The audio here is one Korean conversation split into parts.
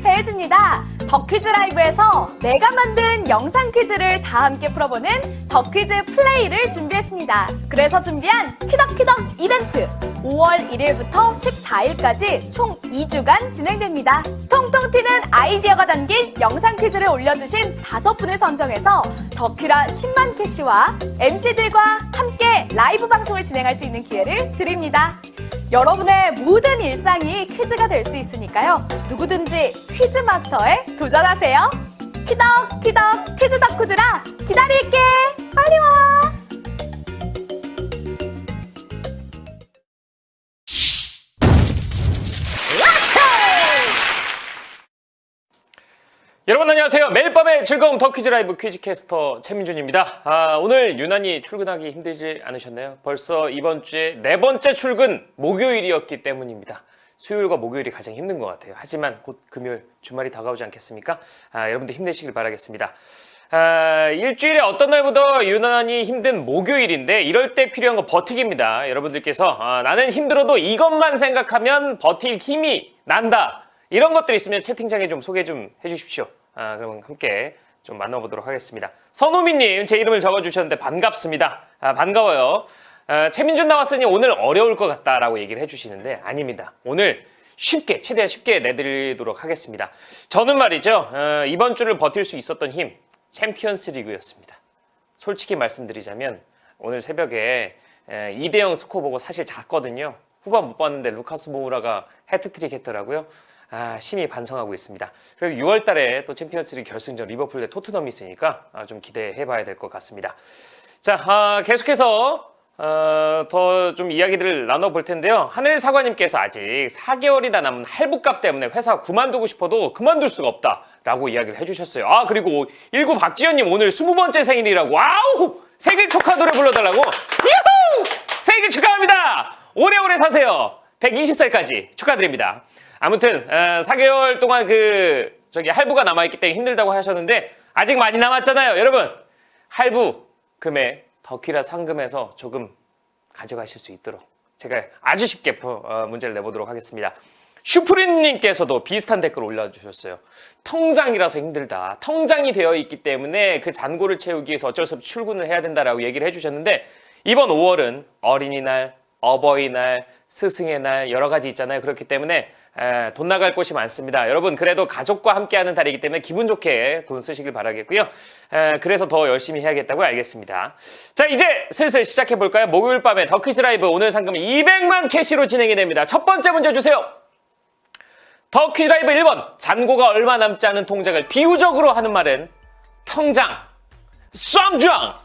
퀴즈왕이 배해줍니다. 더 퀴즈 라이브에서 내가 만든 영상 퀴즈를 다 함께 풀어보는 더 퀴즈 플레이를 준비했습니다. 그래서 준비한 퀴덕퀴덕 이벤트 5월 1일부터 14일까지 총 2주간 진행됩니다. 통통 튀는 아이디어가 담긴 영상 퀴즈를 올려주신 5분을 선정해서 더큐라 10만 캐시와 MC들과 함께 라이브 방송을 진행할 수 있는 기회를 드립니다. 여러분의 모든 일상이 퀴즈가 될 수 있으니까요. 누구든지 퀴즈 마스터에 도전하세요. 퀴덕퀴덕 퀴즈 덕후들아 기다릴게. 빨리 와. 여러분 안녕하세요. 매일 밤의 즐거움 더 퀴즈 라이브 퀴즈캐스터 최민준입니다. 오늘 유난히 출근하기 힘들지 않으셨나요? 벌써 이번 주에 4번째 출근 목요일이었기 때문입니다. 수요일과 목요일이 가장 힘든 것 같아요. 하지만 곧 금요일 주말이 다가오지 않겠습니까? 여러분들 힘내시길 바라겠습니다. 일주일에 어떤 날보다 유난히 힘든 목요일인데 이럴 때 필요한 건 버티기입니다. 여러분들께서 나는 힘들어도 이것만 생각하면 버틸 힘이 난다. 이런 것들 있으면 채팅창에 좀 소개 좀 해주십시오. 그럼 함께 좀 만나보도록 하겠습니다. 선우미님 제 이름을 적어주셨는데 반갑습니다. 반가워요. 최민준 나왔으니 오늘 어려울 것 같다라고 얘기를 해주시는데 아닙니다. 오늘 쉽게 최대한 쉽게 내드리도록 하겠습니다. 저는 말이죠. 이번 주를 버틸 수 있었던 힘 챔피언스 리그였습니다. 솔직히 말씀드리자면 오늘 새벽에 2대0 스코어 보고 사실 잤거든요. 후반 못 봤는데 루카스 모우라가 해트트릭 했더라고요. 심히 반성하고 있습니다. 그리고 6월 달에 또 챔피언스리그 결승전 리버풀 대 토트넘이 있으니까 좀 기대해 봐야 될 것 같습니다. 자, 계속해서 더 좀 이야기들을 나눠볼 텐데요. 하늘사과님께서 아직 4개월이나 남은 할부값 때문에 회사 그만두고 싶어도 그만둘 수가 없다라고 이야기를 해주셨어요. 그리고 19 박지현님 오늘 20번째 생일이라고. 아우! 생일 축하 노래 불러달라고. 유후! 생일 축하합니다. 오래오래 사세요. 120살까지 축하드립니다. 아무튼 4개월 동안 할부가 남아있기 때문에 힘들다고 하셨는데 아직 많이 남았잖아요. 여러분 할부 금액 더퀴라 상금에서 조금 가져가실 수 있도록 제가 아주 쉽게 문제를 내보도록 하겠습니다. 슈프림님께서도 비슷한 댓글 올려주셨어요. 통장이라서 힘들다. 통장이 되어 있기 때문에 그 잔고를 채우기 위해서 어쩔 수 없이 출근을 해야 된다라고 얘기를 해주셨는데 이번 5월은 어린이날, 어버이날, 스승의 날 여러 가지 있잖아요. 그렇기 때문에 돈 나갈 곳이 많습니다. 여러분 그래도 가족과 함께하는 달이기 때문에 기분 좋게 돈 쓰시길 바라겠고요. 그래서 더 열심히 해야겠다고 알겠습니다. 자 이제 슬슬 시작해 볼까요? 목요일 밤에 더 퀴즈 라이브 오늘 상금은 200만 캐시로 진행이 됩니다. 첫 번째 문제 주세요. 더 퀴즈 라이브 1번 잔고가 얼마 남지 않은 통장을 비유적으로 하는 말은 통장, 쌈장,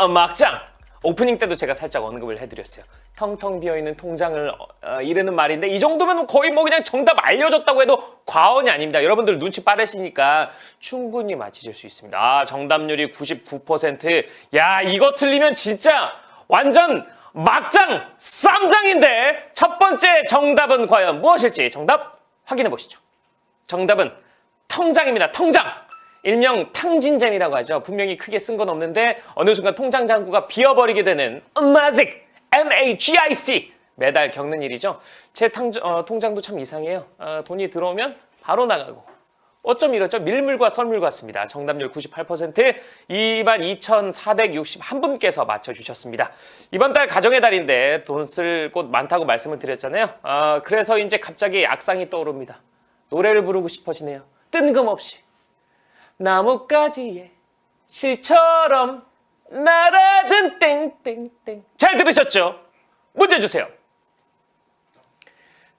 막장. 오프닝 때도 제가 살짝 언급을 해드렸어요. 텅텅 비어있는 통장을 이르는 말인데 이 정도면 거의 뭐 그냥 정답 알려줬다고 해도 과언이 아닙니다. 여러분들 눈치 빠르시니까 충분히 맞히실 수 있습니다. 정답률이 99%. 야 이거 틀리면 진짜 완전 막장 쌈장인데 첫 번째 정답은 과연 무엇일지 정답 확인해 보시죠. 정답은 통장입니다. 통장. 일명 탕진잼이라고 하죠. 분명히 크게 쓴 건 없는데 어느 순간 통장 잔고가 비어버리게 되는 magic, M-A-G-I-C 매달 겪는 일이죠. 제 통장도 참 이상해요. 돈이 들어오면 바로 나가고 어쩜 이렇죠? 밀물과 썰물 같습니다. 정답률 98%, 22,461분께서 맞춰주셨습니다. 이번 달 가정의 달인데 돈 쓸 곳 많다고 말씀을 드렸잖아요. 그래서 이제 갑자기 악상이 떠오릅니다. 노래를 부르고 싶어지네요. 뜬금없이. 나뭇가지에 실처럼 날아든 땡땡땡. 잘 들으셨죠? 문제 주세요.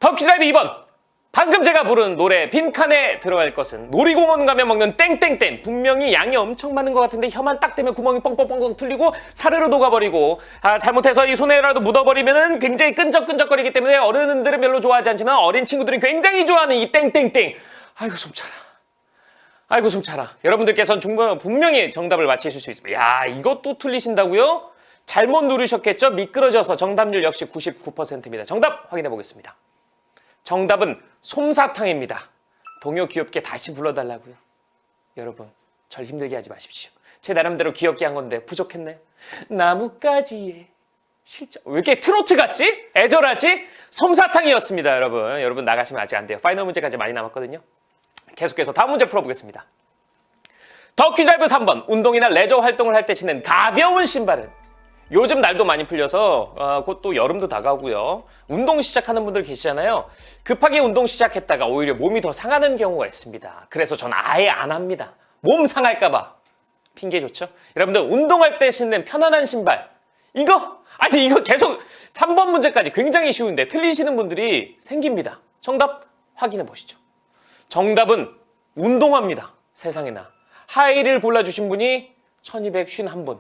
더 퀴즈 라이브 2번. 방금 제가 부른 노래 빈칸에 들어갈 것은 놀이공원 가면 먹는 땡땡땡. 분명히 양이 엄청 많은 것 같은데 혀만 딱 대면 구멍이 뻥뻥뻥뻥 뚫리고 사르르 녹아버리고 잘못해서 이 손에라도 묻어버리면 굉장히 끈적끈적거리기 때문에 어른들은 별로 좋아하지 않지만 어린 친구들은 굉장히 좋아하는 이 땡땡땡. 아이고 숨차라. 아이고 숨차라. 여러분들께서는 분명히 정답을 맞히실 수 있습니다. 야 이것도 틀리신다고요? 잘못 누르셨겠죠? 미끄러져서 정답률 역시 99%입니다. 정답 확인해 보겠습니다. 정답은 솜사탕입니다. 동요 귀엽게 다시 불러달라고요. 여러분 절 힘들게 하지 마십시오. 제 나름대로 귀엽게 한 건데 부족했네. 나뭇가지에 왜 이렇게 트로트 같지? 애절하지? 솜사탕이었습니다. 여러분 나가시면 아직 안 돼요. 파이널 문제까지 많이 남았거든요. 계속해서 다음 문제 풀어보겠습니다. 덕퀴즈라이브 3번. 운동이나 레저 활동을 할 때 신는 가벼운 신발은? 요즘 날도 많이 풀려서 곧 또 여름도 다가오고요. 운동 시작하는 분들 계시잖아요. 급하게 운동 시작했다가 오히려 몸이 더 상하는 경우가 있습니다. 그래서 전 아예 안 합니다. 몸 상할까 봐. 핑계 좋죠? 여러분들 운동할 때 신는 편안한 신발. 이거 계속 3번 문제까지 굉장히 쉬운데 틀리시는 분들이 생깁니다. 정답 확인해 보시죠. 정답은 운동화입니다. 세상에나. 하이힐을 골라주신 분이 1251분.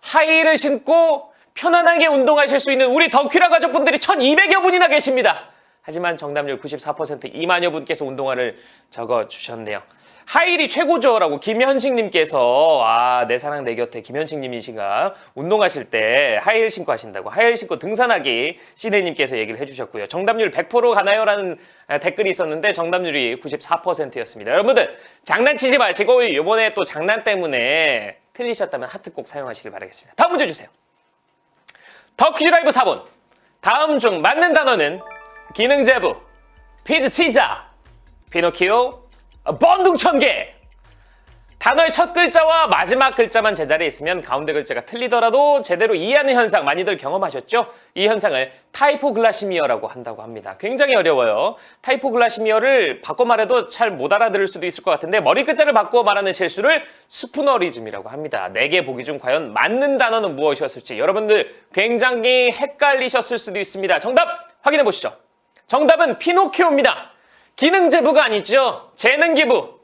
하이힐을 신고 편안하게 운동하실 수 있는 우리 덕퀴라 가족분들이 1200여 분이나 계십니다. 하지만 정답률 94% 2만여 분께서 운동화를 적어주셨네요. 하이힐이 최고죠라고 김현식님께서 내 사랑 내 곁에 김현식님이시가 운동하실 때 하이힐 신고 하신다고 하이힐 신고 등산하기 시네님께서 얘기를 해주셨고요. 정답률 100% 가나요? 라는 댓글이 있었는데 정답률이 94%였습니다. 여러분들 장난치지 마시고 이번에 또 장난 때문에 틀리셨다면 하트 꼭 사용하시길 바라겠습니다. 다음 문제 주세요. 덕퀴즈라이브 4번. 다음 중 맞는 단어는 기능제부, 피즈치자, 피노키오, 번둥천개. 단어의 첫 글자와 마지막 글자만 제자리에 있으면 가운데 글자가 틀리더라도 제대로 이해하는 현상 많이들 경험하셨죠? 이 현상을 타이포글라시미어라고 한다고 합니다. 굉장히 어려워요. 타이포글라시미어를 바꿔 말해도 잘 못 알아들을 수도 있을 것 같은데 머리 글자를 바꿔 말하는 실수를 스푸너리즘이라고 합니다. 4개 보기 중 과연 맞는 단어는 무엇이었을지 여러분들 굉장히 헷갈리셨을 수도 있습니다. 정답 확인해 보시죠. 정답은 피노키오입니다. 기능제부가 아니죠. 재능기부.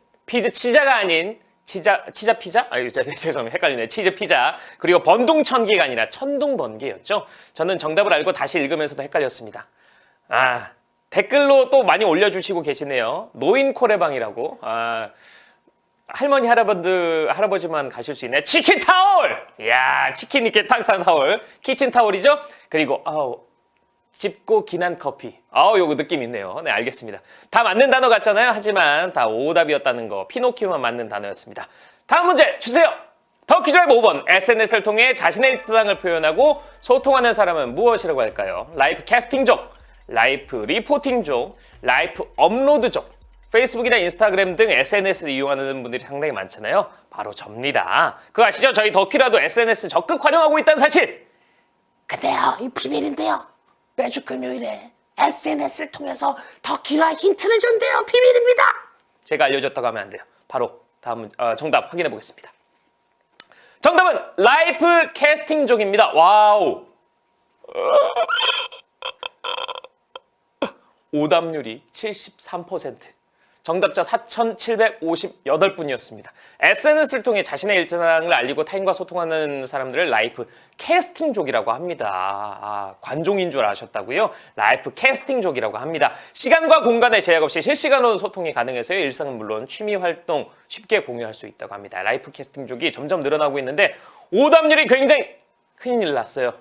치자가 아닌 치자 피자? 죄송합니다. 헷갈리네. 치즈 피자. 그리고 번둥천개가 아니라 천둥번개였죠. 저는 정답을 알고 다시 읽으면서도 헷갈렸습니다. 댓글로 또 많이 올려주시고 계시네요. 노인 코레방이라고. 할머니 할아버지만 가실 수 있네. 치킨타올! 이야, 치킨 있게 탁산 타올. 키친타올이죠. 그리고 짚고 기난 커피. 요거 느낌 있네요. 네, 알겠습니다. 다 맞는 단어 같잖아요. 하지만 다 오답이었다는 거. 피노키오만 맞는 단어였습니다. 다음 문제 주세요. 덕퀴즈라이브 5번. SNS를 통해 자신의 일상을 표현하고 소통하는 사람은 무엇이라고 할까요? 라이프 캐스팅족, 라이프 리포팅족, 라이프 업로드족. 페이스북이나 인스타그램 등 SNS를 이용하는 분들이 상당히 많잖아요. 바로 접니다. 그거 아시죠? 저희 덕퀴라도 SNS 적극 활용하고 있다는 사실. 근데요, 이 비밀인데요. 매주 금요일에 SNS를 통해서 더 길어야 힌트를 준대요. 비밀입니다. 제가 알려줬다고 하면 안 돼요. 바로 다음 정답 확인해 보겠습니다. 정답은 라이프 캐스팅족입니다. 와우. 오답률이 73%. 정답자 4,758분이었습니다. SNS를 통해 자신의 일상을 알리고 타인과 소통하는 사람들을 라이프 캐스팅족이라고 합니다. 관종인 줄 아셨다고요? 라이프 캐스팅족이라고 합니다. 시간과 공간의 제약 없이 실시간으로 소통이 가능해서요. 일상은 물론 취미 활동 쉽게 공유할 수 있다고 합니다. 라이프 캐스팅족이 점점 늘어나고 있는데 오답률이 굉장히 큰일 났어요.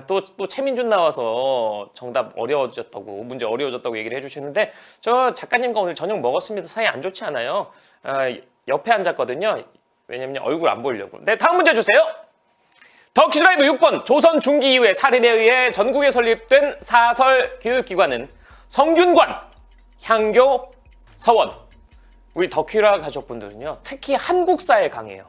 또 최민준 나와서 정답 어려워졌다고, 문제 어려워졌다고 얘기를 해주시는데 저 작가님과 오늘 저녁 먹었습니다. 사이 안 좋지 않아요? 옆에 앉았거든요. 왜냐면 얼굴 안 보이려고. 네, 다음 문제 주세요. 덕퀴즈라이브 6번. 조선 중기 이후에 살인에 의해 전국에 설립된 사설 교육기관은 성균관, 향교, 서원. 우리 덕퀴라 가족분들은요. 특히 한국사에 강해요.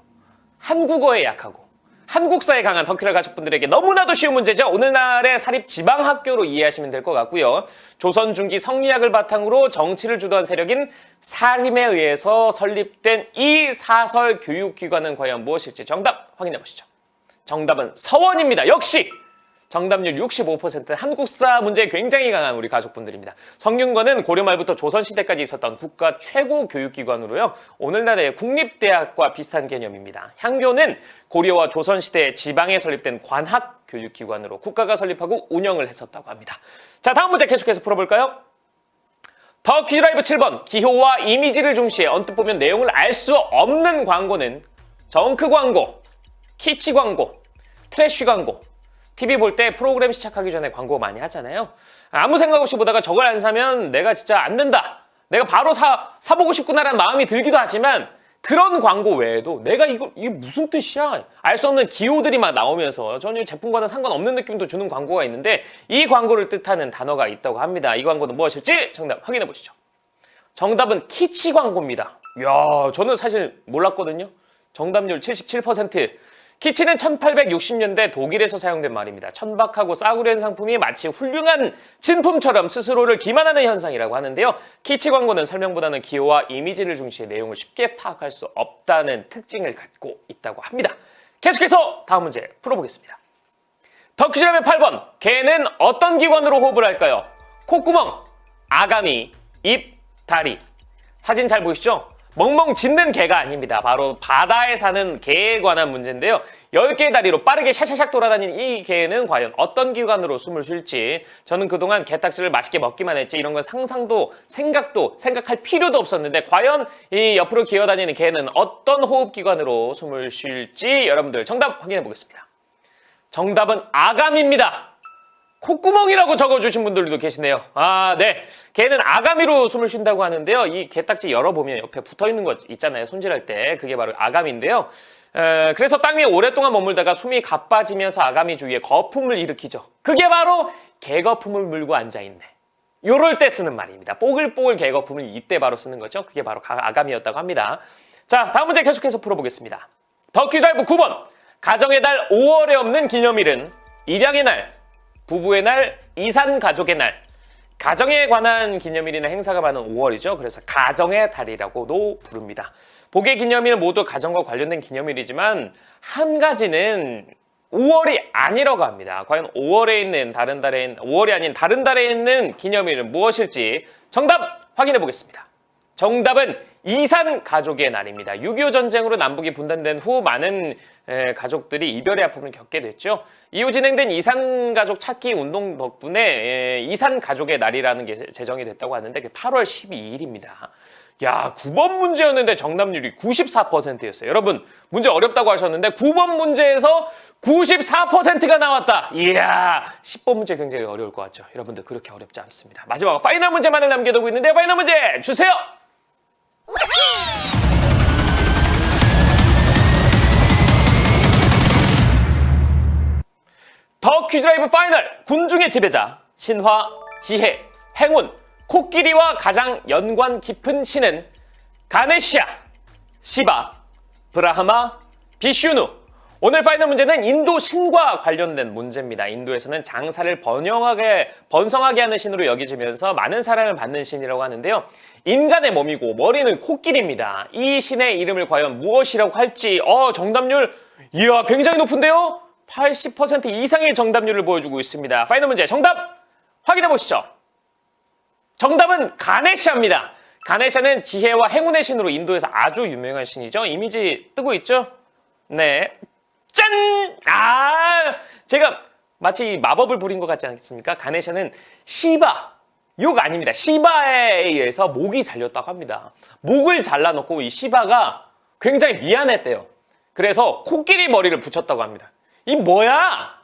한국어에 약하고. 한국사에 강한 덕퀴라 가족분들에게 너무나도 쉬운 문제죠. 오늘날의 사립 지방학교로 이해하시면 될 것 같고요. 조선 중기 성리학을 바탕으로 정치를 주도한 세력인 사림에 의해서 설립된 이 사설 교육기관은 과연 무엇일지 정답 확인해 보시죠. 정답은 서원입니다. 역시 정답률 65%. 한국사 문제에 굉장히 강한 우리 가족분들입니다. 성균관은 고려 말부터 조선시대까지 있었던 국가 최고 교육기관으로요. 오늘날의 국립대학과 비슷한 개념입니다. 향교는 고려와 조선시대 지방에 설립된 관학 교육기관으로 국가가 설립하고 운영을 했었다고 합니다. 자, 다음 문제 계속해서 풀어볼까요? 덕퀴즈라이브 7번. 기호와 이미지를 중시해 언뜻 보면 내용을 알 수 없는 광고는 정크 광고, 키치 광고, 트래쉬 광고. TV 볼 때 프로그램 시작하기 전에 광고 많이 하잖아요. 아무 생각 없이 보다가 저걸 안 사면 내가 진짜 안 된다. 내가 바로 사보고 싶구나라는 마음이 들기도 하지만 그런 광고 외에도 내가 이게 무슨 뜻이야? 알 수 없는 기호들이 막 나오면서 전혀 제품과는 상관없는 느낌도 주는 광고가 있는데 이 광고를 뜻하는 단어가 있다고 합니다. 이 광고는 무엇일지 정답 확인해 보시죠. 정답은 키치 광고입니다. 이야, 저는 사실 몰랐거든요. 정답률 77%. 키치는 1860년대 독일에서 사용된 말입니다. 천박하고 싸구려한 상품이 마치 훌륭한 진품처럼 스스로를 기만하는 현상이라고 하는데요. 키치 광고는 설명보다는 기호와 이미지를 중시해 내용을 쉽게 파악할 수 없다는 특징을 갖고 있다고 합니다. 계속해서 다음 문제 풀어보겠습니다. 덕퀴즈라면 8번. 개는 어떤 기관으로 호흡을 할까요? 콧구멍, 아가미, 입, 다리. 사진 잘 보이시죠? 멍멍 짖는 개가 아닙니다. 바로 바다에 사는 개에 관한 문제인데요. 10개의 다리로 빠르게 샤샤샥 돌아다니는 이 개는 과연 어떤 기관으로 숨을 쉴지, 저는 그동안 게딱지를 맛있게 먹기만 했지 이런 건 상상도 생각할 필요도 없었는데, 과연 이 옆으로 기어다니는 개는 어떤 호흡기관으로 숨을 쉴지 여러분들 정답 확인해 보겠습니다. 정답은 아가미입니다. 콧구멍이라고 적어주신 분들도 계시네요. 아, 네. 개는 아가미로 숨을 쉰다고 하는데요. 이 게딱지 열어보면 옆에 붙어있는 거 있잖아요. 손질할 때. 그게 바로 아가미인데요. 그래서 땅 위에 오랫동안 머물다가 숨이 가빠지면서 아가미 주위에 거품을 일으키죠. 그게 바로 개거품을 물고 앉아있네. 요럴 때 쓰는 말입니다. 뽀글뽀글 개거품을 이때 바로 쓰는 거죠. 그게 바로 아가미였다고 합니다. 자, 다음 문제 계속해서 풀어보겠습니다. 덕퀴즈라이브 9번. 가정의 달 5월에 없는 기념일은 입양의 날, 부부의 날, 이산 가족의 날. 가정에 관한 기념일이나 행사가 많은 5월이죠. 그래서 가정의 달이라고도 부릅니다. 복의 기념일 모두 가정과 관련된 기념일이지만 한 가지는 5월이 아니라고 합니다. 과연 5월에 있는 5월이 아닌 다른 달에 있는 기념일은 무엇일지 정답 확인해 보겠습니다. 정답은 이산 가족의 날입니다. 6.25 전쟁으로 남북이 분단된 후 많은 가족들이 이별의 아픔을 겪게 됐죠. 이후 진행된 이산 가족 찾기 운동 덕분에 이산 가족의 날이라는 게 제정이 됐다고 하는데 그게 8월 12일입니다. 야, 9번 문제였는데 정답률이 94%였어요. 여러분, 문제 어렵다고 하셨는데 9번 문제에서 94%가 나왔다. 이야, 10번 문제 굉장히 어려울 것 같죠. 여러분들 그렇게 어렵지 않습니다. 마지막 파이널 문제만을 남겨두고 있는데 파이널 문제 주세요. 더 퀴즈라이브 파이널. 군중의 지배자 신화, 지혜, 행운, 코끼리와 가장 연관 깊은 신은 가네시아, 시바, 브라하마, 비슈누. 오늘 파이널 문제는 인도 신과 관련된 문제입니다. 인도에서는 장사를 번성하게 하는 신으로 여겨지면서 많은 사랑을 받는 신이라고 하는데요. 인간의 몸이고 머리는 코끼리입니다. 이 신의 이름을 과연 무엇이라고 할지 정답률 이야 굉장히 높은데요. 80% 이상의 정답률을 보여주고 있습니다. 파이널 문제 정답 확인해 보시죠. 정답은 가네시아입니다. 가네시아는 지혜와 행운의 신으로 인도에서 아주 유명한 신이죠. 이미지 뜨고 있죠? 네. 짠! 제가 마치 마법을 부린 것 같지 않습니까? 가네시아는 시바, 욕 아닙니다. 시바에 의해서 목이 잘렸다고 합니다. 목을 잘라놓고 이 시바가 굉장히 미안했대요. 그래서 코끼리 머리를 붙였다고 합니다. 이 뭐야?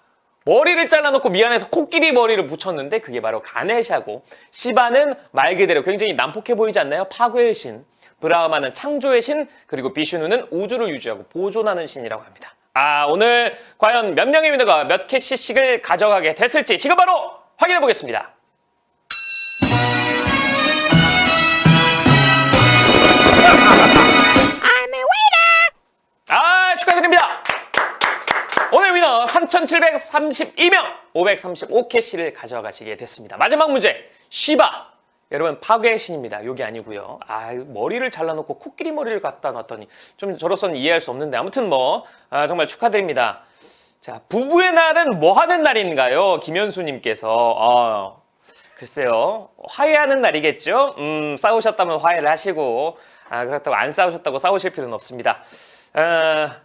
머리를 잘라놓고 미안해서 코끼리 머리를 붙였는데 그게 바로 가네시아고, 시바는 말 그대로 굉장히 난폭해 보이지 않나요? 파괴의 신, 브라흐마는 창조의 신, 그리고 비슈누는 우주를 유지하고 보존하는 신이라고 합니다. 오늘 과연 몇 명의 위너가 몇 캐시씩을 가져가게 됐을지 지금 바로 확인해 보겠습니다. 축하드립니다. 오늘 위너 3,732명 535캐시를 가져가시게 됐습니다. 마지막 문제, 시바. 여러분, 파괴의 신입니다. 여기 아니고요. 머리를 잘라놓고 코끼리 머리를 갖다 놨더니 좀 저로서는 이해할 수 없는데 아무튼 정말 축하드립니다. 자, 부부의 날은 뭐 하는 날인가요? 김현수님께서 글쎄요, 화해하는 날이겠죠? 싸우셨다면 화해를 하시고 그렇다고 안 싸우셨다고 싸우실 필요는 없습니다.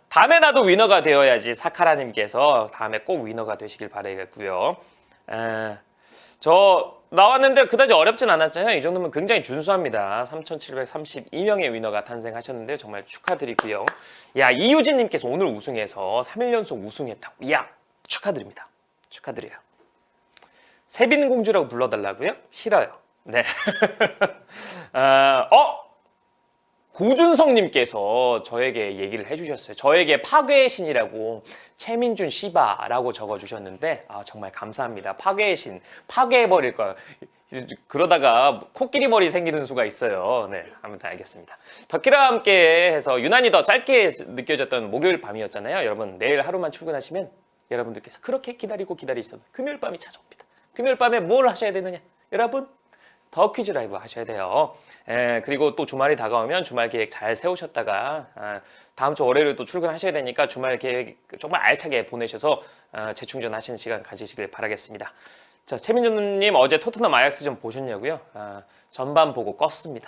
다음에 나도 위너가 되어야지. 사카라님께서 다음에 꼭 위너가 되시길 바라겠고요. 저 나왔는데 그다지 어렵진 않았잖아요. 이 정도면 굉장히 준수합니다. 3,732명의 위너가 탄생하셨는데 정말 축하드리고요. 야, 이유진님께서 오늘 우승해서 3일 연속 우승했다고. 이야, 축하드립니다. 축하드려요. 세빈공주라고 불러달라고요? 싫어요. 네. 고준성님께서 저에게 얘기를 해주셨어요. 저에게 파괴의 신이라고 최민준 시바라고 적어주셨는데 정말 감사합니다. 파괴의 신, 파괴해버릴 거예요. 그러다가 코끼리 머리 생기는 수가 있어요. 네, 아무튼 알겠습니다. 덕키랑 함께 해서 유난히 더 짧게 느껴졌던 목요일 밤이었잖아요. 여러분 내일 하루만 출근하시면 여러분들께서 그렇게 기다리시던 금요일 밤이 찾아옵니다. 금요일 밤에 뭘 하셔야 되느냐? 여러분 더 퀴즈 라이브 하셔야 돼요. 그리고 또 주말이 다가오면 주말 계획 잘 세우셨다가 다음 주 월요일에 또 출근하셔야 되니까 주말 계획 정말 알차게 보내셔서 재충전하시는 시간 가지시길 바라겠습니다. 자, 최민준님 어제 토트넘 아약스전 보셨냐고요? 전반 보고 껐습니다.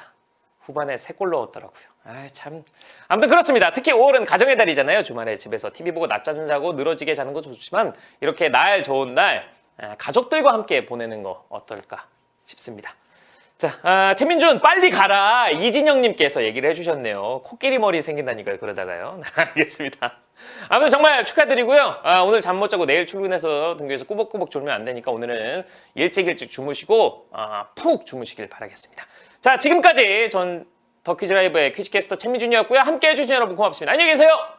후반에 3골 넣었더라고요. 참. 아무튼 그렇습니다. 특히 5월은 가정의 달이잖아요. 주말에 집에서 TV 보고 낮잠 자고 늘어지게 자는 것도 좋지만 이렇게 날 좋은 날 가족들과 함께 보내는 거 어떨까 싶습니다. 자, 최민준 빨리 가라 이진영님께서 얘기를 해주셨네요. 코끼리 머리 생긴다니까요. 그러다가요. 알겠습니다. 아무튼 정말 축하드리고요. 오늘 잠 못 자고 내일 출근해서 등교해서 꾸벅꾸벅 졸면 안 되니까 오늘은 일찍 주무시고 푹 주무시길 바라겠습니다. 자, 지금까지 전 더 퀴즈 라이브의 퀴즈캐스터 최민준이었고요. 함께 해주신 여러분 고맙습니다. 안녕히 계세요.